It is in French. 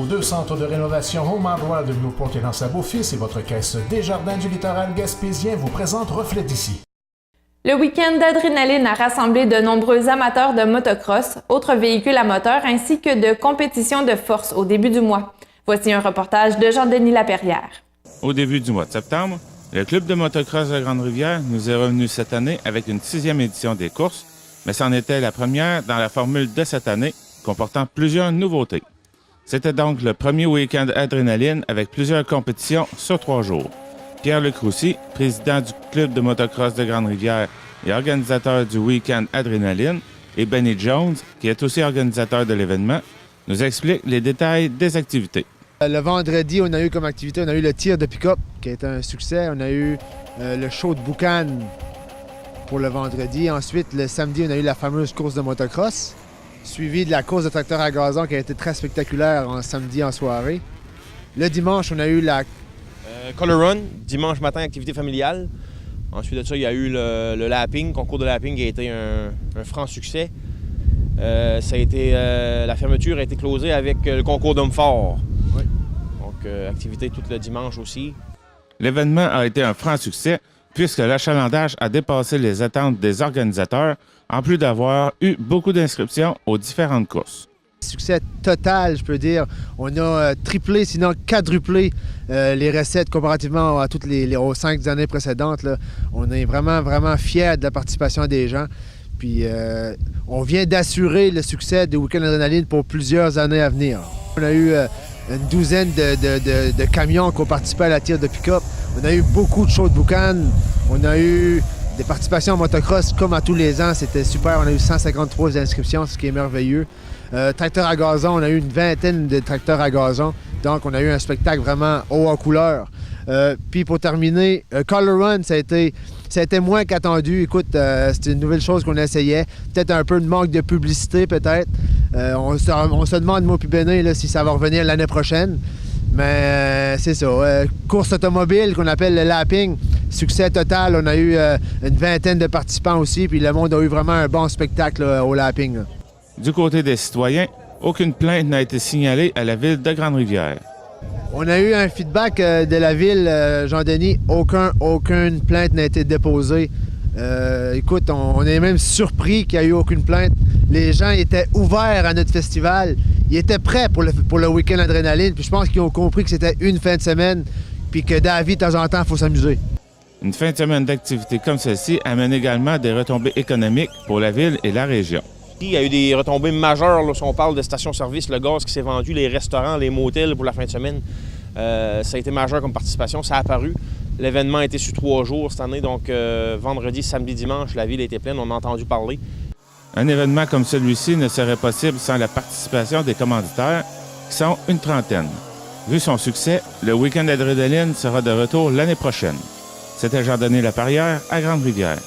vos 2 centres de rénovation Home Hardware de Newport et Lens-à-Beaufils et votre caisse Desjardins du littoral gaspésien vous présente Reflet d'ici. Le week-end d'adrénaline a rassemblé de nombreux amateurs de motocross, autres véhicules à moteur ainsi que de compétitions de force au début du mois. Voici un reportage de Jean-Denis Laperrière. Au début du mois de septembre, le Club de motocross de Grande-Rivière nous est revenu cette année avec une 6e édition des courses, mais c'en était la première dans la formule de cette année, comportant plusieurs nouveautés. C'était donc le premier week-end adrénaline avec plusieurs compétitions sur 3 jours. Pierre-Luc Roussy, président du Club de motocross de Grande-Rivière et organisateur du week-end adrénaline, et Benny Jones, qui est aussi organisateur de l'événement, nous expliquent les détails des activités. Le vendredi, on a eu comme activité, on a eu le tir de pick-up, qui a été un succès. On a eu le show de boucan pour le vendredi. Ensuite, le samedi, on a eu la fameuse course de motocross, suivie de la course de tracteur à gazon qui a été très spectaculaire en samedi en soirée. Le dimanche, on a eu la Color Run, dimanche matin, activité familiale. Ensuite de ça, il y a eu le lapping, concours de lapping qui a été un franc succès. La fermeture a été closée avec le concours d'hommes forts. Oui. Donc, activité tout le dimanche aussi. L'événement a été un franc succès puisque l'achalandage a dépassé les attentes des organisateurs, en plus d'avoir eu beaucoup d'inscriptions aux différentes courses. Succès total, je peux dire. On a triplé, sinon quadruplé les recettes comparativement à toutes aux 5 années précédentes. Là. On est vraiment, vraiment fiers de la participation des gens. Puis on vient d'assurer le succès du Week-end Adrénaline pour plusieurs années à venir. On a eu une douzaine de camions qui ont participé à la tire de pick-up. On a eu beaucoup de shows de boucan. On a eu des participations en motocross comme à tous les ans. C'était super. On a eu 153 inscriptions, ce qui est merveilleux. Tracteur à gazon, on a eu une vingtaine de tracteurs à gazon. Donc, on a eu un spectacle vraiment haut en couleur. Puis pour terminer, Color Run, ça a été moins qu'attendu. Écoute, c'était une nouvelle chose qu'on essayait. Peut-être un peu de manque de publicité, peut-être. On se demande, moi puis Béné, là, si ça va revenir l'année prochaine. Mais c'est ça. Course automobile qu'on appelle le lapping. Succès total. On a eu une vingtaine de participants aussi. Puis le monde a eu vraiment un bon spectacle au lapping. Là. Du côté des citoyens, aucune plainte n'a été signalée à la ville de Grande-Rivière. On a eu un feedback de la ville, Jean-Denis. Aucune plainte n'a été déposée. Écoute, on est même surpris qu'il n'y ait eu aucune plainte. Les gens étaient ouverts à notre festival. Ils étaient prêts pour le week-end adrénaline. Puis je pense qu'ils ont compris que c'était une fin de semaine. Puis que David, de temps en temps, il faut s'amuser. Une fin de semaine d'activités comme celle-ci amène également des retombées économiques pour la ville et la région. Il y a eu des retombées majeures, là, si on parle de stations-service, le gaz qui s'est vendu, les restaurants, les motels pour la fin de semaine. Ça a été majeur comme participation, ça a apparu. L'événement a été sur 3 jours cette année, donc vendredi, samedi, dimanche, la ville était pleine, on a entendu parler. Un événement comme celui-ci ne serait possible sans la participation des commanditaires, qui sont une trentaine. Vu son succès, le week-end adrénaline sera de retour l'année prochaine. C'était Jean-Denis Laperrière à Grande-Rivière.